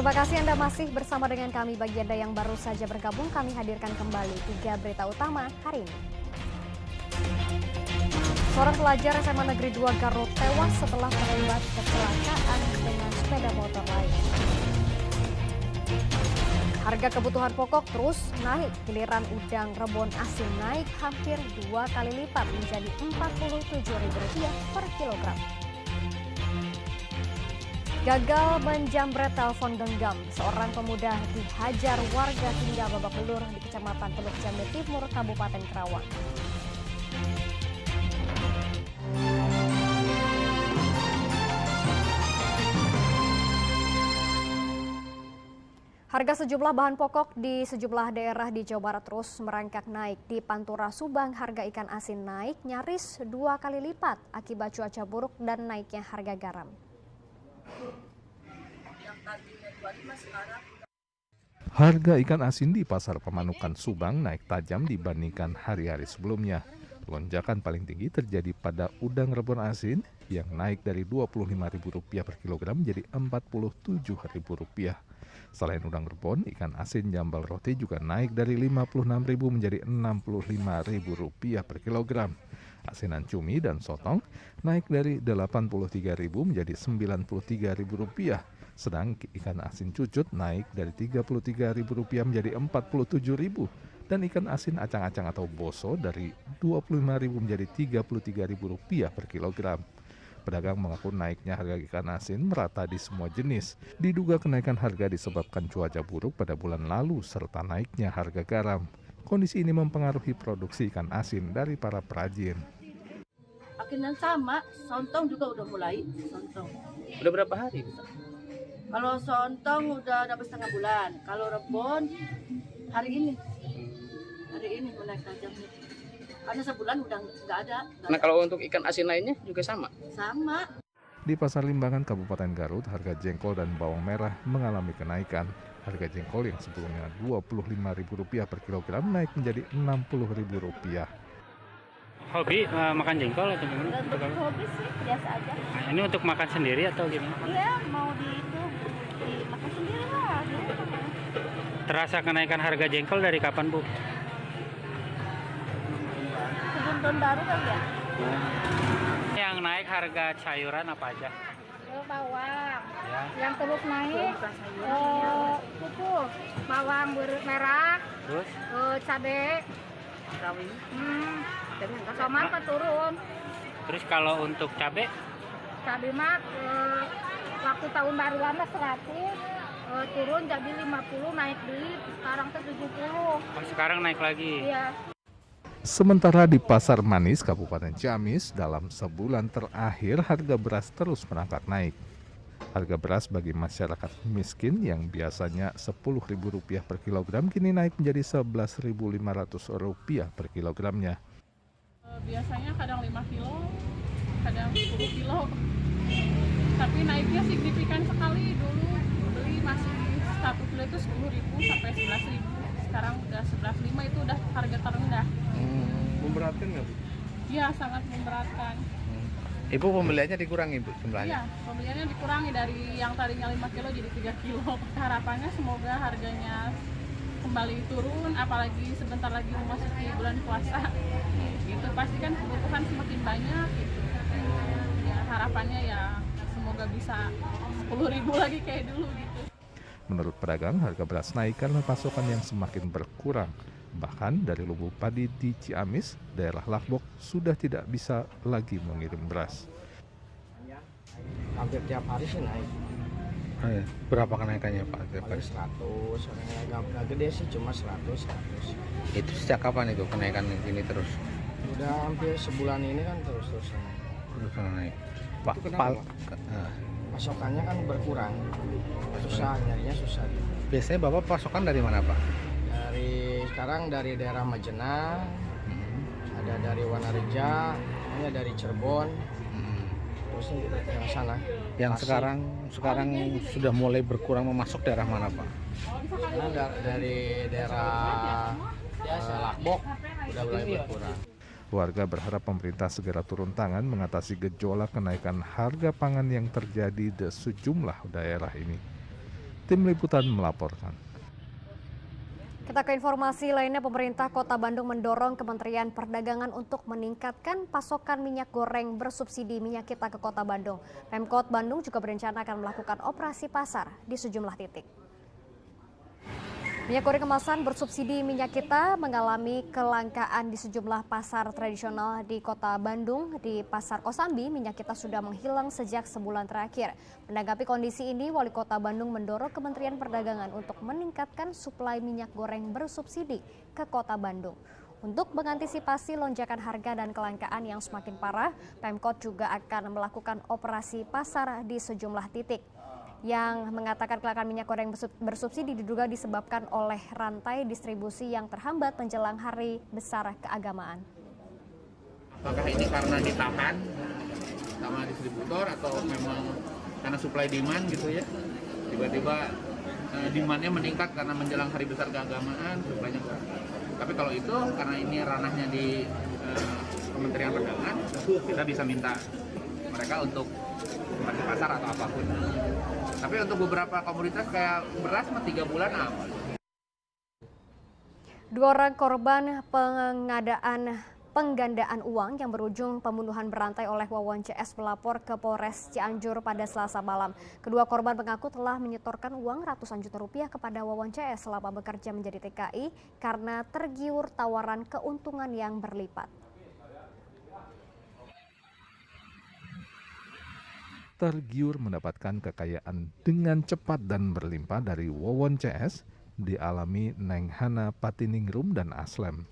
Terima kasih Anda masih bersama dengan kami. Bagi Anda yang baru saja bergabung, kami hadirkan kembali 3 berita utama hari ini. Seorang pelajar SMA Negeri 2 Garut tewas setelah terlibat kecelakaan dengan sepeda motor lain. Harga kebutuhan pokok terus naik, giliran udang rebon asin naik hampir 2 kali lipat menjadi Rp47.000 per kilogram. Gagal menjamret telepon genggam, seorang pemuda dihajar warga hingga babak belur di Kecamatan Teluk Jambe Timur, Kabupaten Karawang. Harga sejumlah bahan pokok di sejumlah daerah di Jawa Barat terus merangkak naik. Di Pantura Subang, harga ikan asin naik nyaris 2 kali lipat akibat cuaca buruk dan naiknya harga garam. Harga ikan asin di Pasar Pemanukan Subang naik tajam dibandingkan hari-hari sebelumnya. Lonjakan paling tinggi terjadi pada udang rebon asin yang naik dari Rp25.000 per kilogram menjadi Rp47.000. Selain udang rebon, ikan asin jambal roti juga naik dari Rp56.000 menjadi Rp63.000 per kilogram. Asinan cumi dan sotong naik dari Rp83.000 menjadi Rp93.000. Sedang ikan asin cucut naik dari Rp33.000 menjadi Rp47.000 dan ikan asin acang-acang atau boso dari Rp25.000 menjadi Rp33.000 per kilogram. Pedagang mengaku naiknya harga ikan asin merata di semua jenis. Diduga kenaikan harga disebabkan cuaca buruk pada bulan lalu serta naiknya harga garam. Kondisi ini mempengaruhi produksi ikan asin dari para perajin. Akhirnya sama, sontong juga udah mulai, sontong. Udah berapa hari? Kalau sontong udah dapat setengah bulan, kalau rebon hari ini menaik tajamnya. Karena sebulan udah nggak ada. Nah kalau untuk ikan asin lainnya juga sama? Sama. Di Pasar Limbangan, Kabupaten Garut, harga jengkol dan bawang merah mengalami kenaikan. Harga jengkol yang sebelumnya Rp25.000 per kilogram naik menjadi Rp60.000. Hobi makan jengkol atau gimana? Hobi sih, biasa aja. Nah, ini untuk makan sendiri atau gimana? Iya, mau dimakan sendiri lah. Terasa kenaikan harga jengkol dari kapan, Bu? Sebelum tahun baru kali ya? Yang naik harga sayuran apa aja? Bawang, Ya. yang terus naik, itu bawang merah, Terus? cabai, Rawit. tomat turun. Terus kalau untuk cabai? Cabai mah waktu tahun baruan 100, turun jadi 50, naik beli, sekarang ke 70. Oh, sekarang naik lagi. Iya. Sementara di Pasar Manis, Kabupaten Ciamis, dalam sebulan terakhir harga beras terus merangkak naik. Harga beras bagi masyarakat miskin yang biasanya Rp10.000 per kilogram kini naik menjadi Rp11.500 per kilogramnya. Biasanya kadang 5 kilo, kadang 10 kilo. Tapi naiknya signifikan sekali. Dulu beli masih 1 kilo itu 10.000 sampai 11.000. Sekarang udah 11.5, itu udah harga terendah. Memberatkan nggak, Bu? Iya, sangat memberatkan. Ibu pembeliannya dikurangi, Bu, jumlahnya? Iya, pembeliannya dikurangi dari yang tadinya 5 kilo jadi 3 kilo. Harapannya semoga harganya kembali turun, apalagi sebentar lagi memasuki bulan puasa. Gitu, pasti kan kebutuhan semakin banyak gitu. Ya, harapannya ya semoga bisa 10.000 lagi kayak dulu gitu. Menurut pedagang, harga beras naik karena pasokan yang semakin berkurang. Bahkan dari Lubuk Padi di Ciamis, daerah Lakbok sudah tidak bisa lagi mengirim beras. Hampir tiap hari sih naik. Berapa kenaikannya, Pak? Paling 100, nggak gede sih, cuma 100. Itu sejak kapan itu kenaikan ini terus? Udah hampir sebulan ini kan terus Terus naik. Pak, Itu kenapa? Pasokannya kan berkurang, susah, nyarinya susah. biasanya Bapak pasokan dari mana, Pak? Sekarang dari daerah Majena, ada dari Wanareja, ada dari Cirebon, terus dari sana. Yang sekarang sudah mulai berkurang memasuk daerah mana, Pak? Nah, dari daerah Lakbok udah mulai berkurang. Warga berharap pemerintah segera turun tangan mengatasi gejolak kenaikan harga pangan yang terjadi di sejumlah daerah ini. Tim Liputan melaporkan. Kita ke informasi lainnya, pemerintah Kota Bandung mendorong Kementerian Perdagangan untuk meningkatkan pasokan minyak goreng bersubsidi minyak kita ke Kota Bandung. Pemkot Bandung juga berencana akan melakukan operasi pasar di sejumlah titik. Minyak goreng kemasan bersubsidi minyak kita mengalami kelangkaan di sejumlah pasar tradisional di Kota Bandung. Di Pasar Kosambi, minyak kita sudah menghilang sejak sebulan terakhir. Menanggapi kondisi ini, Wali Kota Bandung mendorong Kementerian Perdagangan untuk meningkatkan suplai minyak goreng bersubsidi ke Kota Bandung. Untuk mengantisipasi lonjakan harga dan kelangkaan yang semakin parah, Pemkot juga akan melakukan operasi pasar di sejumlah titik. Yang mengatakan kelangkaan minyak goreng bersubsidi diduga disebabkan oleh rantai distribusi yang terhambat menjelang hari besar keagamaan. Apakah ini karena ditahan sama distributor atau memang karena supply demand gitu ya? Tiba-tiba demandnya meningkat karena menjelang hari besar keagamaan, supply-nya kurang. Tapi kalau itu karena ini ranahnya di Kementerian Perdagangan, kita bisa minta mereka untuk operasi pasar atau apapun. Tapi untuk beberapa komoditas kayak beras mah 3 bulan aman. 2 orang korban penggandaan uang yang berujung pembunuhan berantai oleh Wawon CS melapor ke Polres Cianjur pada Selasa malam. Kedua korban mengaku telah menyetorkan uang ratusan juta rupiah kepada Wawon CS selama bekerja menjadi TKI karena tergiur tawaran keuntungan yang berlipat. Tergiur mendapatkan kekayaan dengan cepat dan berlimpah dari Wawon CS dialami Neng Hana Patiningrum dan Aslem.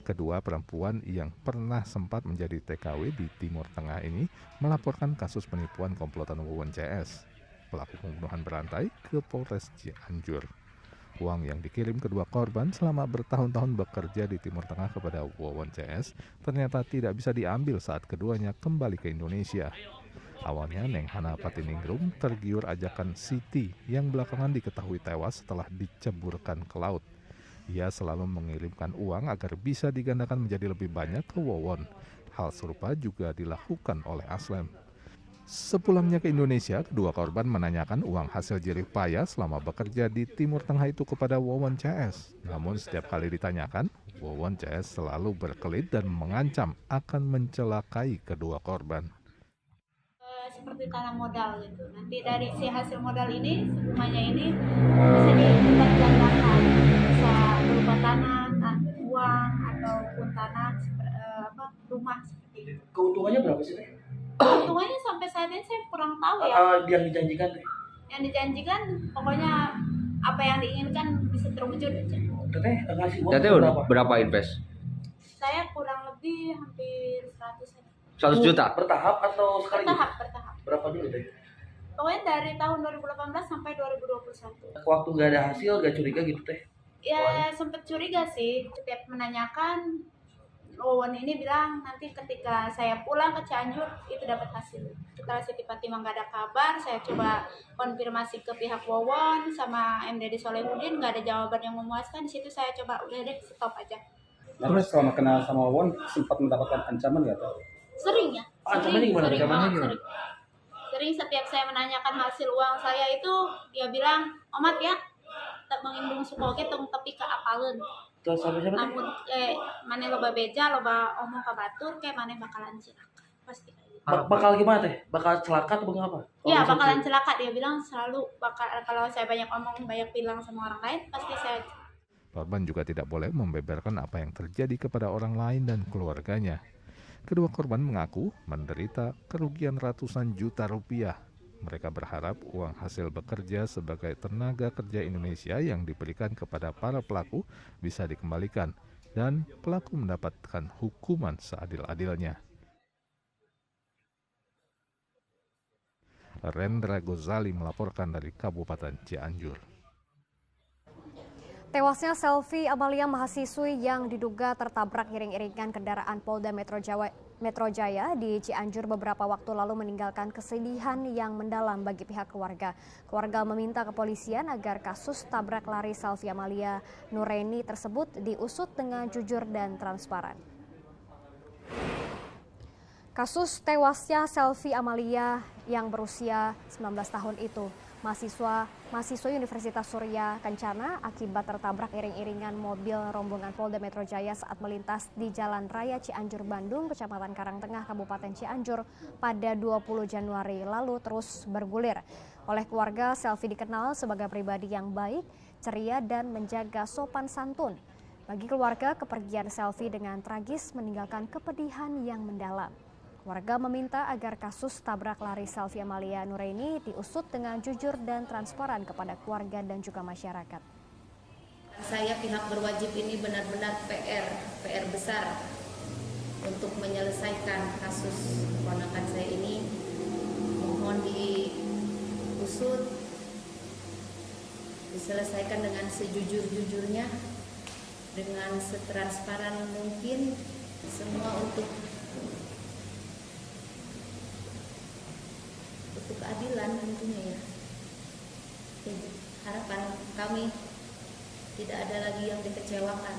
Kedua perempuan yang pernah sempat menjadi TKW di Timur Tengah ini melaporkan kasus penipuan komplotan Wawon CS, pelaku pembunuhan berantai, ke Polres Cianjur. Uang yang dikirim kedua korban selama bertahun-tahun bekerja di Timur Tengah kepada Wawon CS ternyata tidak bisa diambil saat keduanya kembali ke Indonesia. Awalnya Neng Hana Patiningrum tergiur ajakan Siti yang belakangan diketahui tewas setelah diceburkan ke laut. Ia selalu mengirimkan uang agar bisa digandakan menjadi lebih banyak ke Wawon. Hal serupa juga dilakukan oleh Aslem. Sepulangnya ke Indonesia, kedua korban menanyakan uang hasil jerih payah selama bekerja di Timur Tengah itu kepada Wawon CS. Namun setiap kali ditanyakan, Wawon CS selalu berkelit dan mengancam akan mencelakai kedua korban. Seperti tanam modal gitu. Nanti dari si hasil modal ini, semuanya ini bisa dilipat gandakan, bisa berupa tanah, uang ataupun tanah, rumah seperti itu. Keuntungannya berapa sih? Keuntungannya sampai saat ini saya kurang tahu ya. Yang dijanjikan? Yang dijanjikan pokoknya apa yang diinginkan bisa terwujud. Teteh berapa invest? Saya kurang lebih hampir 100. 100 juta? Bertahap atau sekali? Bertahap. Berapa dulu deh? Pokoknya dari tahun 2018 sampai 2021. Waktu nggak ada hasil, nggak curiga gitu teh? Ya sempet curiga sih. Setiap menanyakan, Wawon ini bilang nanti ketika saya pulang ke Cianjur itu dapat hasil. Setelah Siti Fatimah nggak ada kabar, saya coba konfirmasi ke pihak Wawon sama MDD Solehudin, nggak ada jawaban yang memuaskan. Di situ saya coba udah deh stop aja. Terus selama kenal sama Wawon sempat mendapatkan ancaman nggak tahu? Sering ya. Ancamannya gimana? Ancamannya gimana? Sering setiap saya menanyakan hasil uang saya itu dia bilang, "Omat ya, tak mengimbung sukoge tong tepi ke apalun." Terus sampai siapa? Namun mana loba beja, loba omong ka batur kayak mana bakalan celaka. Pasti kayak gitu. Bakal gimana teh? Bakal celaka atau apa? Iya, bakalan celaka. Dia bilang selalu bakal kalau saya banyak omong, banyak bilang sama orang lain, pasti saya. Korban juga tidak boleh membeberkan apa yang terjadi kepada orang lain dan keluarganya. Kedua korban mengaku menderita kerugian ratusan juta rupiah. Mereka berharap uang hasil bekerja sebagai tenaga kerja Indonesia yang diberikan kepada para pelaku bisa dikembalikan dan pelaku mendapatkan hukuman seadil-adilnya. Rendra Gozali melaporkan dari Kabupaten Cianjur. Tewasnya Selvi Amalia, mahasiswi yang diduga tertabrak iring-iringan kendaraan Polda Metro Jaya di Cianjur beberapa waktu lalu meninggalkan kesedihan yang mendalam bagi pihak keluarga. Keluarga meminta kepolisian agar kasus tabrak lari Selvi Amalia Nureni tersebut diusut dengan jujur dan transparan. Kasus tewasnya Selvi Amalia yang berusia 19 tahun itu mahasiswa Universitas Surya Kencana akibat tertabrak iring-iringan mobil rombongan Polda Metro Jaya saat melintas di Jalan Raya Cianjur, Bandung, Kecamatan Karangtengah, Kabupaten Cianjur pada 20 Januari lalu terus bergulir. Oleh keluarga, Selvi dikenal sebagai pribadi yang baik, ceria, dan menjaga sopan santun. Bagi keluarga, kepergian Selvi dengan tragis meninggalkan kepedihan yang mendalam. Warga meminta agar kasus tabrak lari Selvi Amalia Nuraini diusut dengan jujur dan transparan kepada keluarga dan juga masyarakat. Saya pihak berwajib ini benar-benar PR besar untuk menyelesaikan kasus keponakan saya ini. Mohon diusut, diselesaikan dengan sejujur-jujurnya, dengan setransparan mungkin, semua untuk keadilan tentunya ya. Harapan kami tidak ada lagi yang dikecewakan.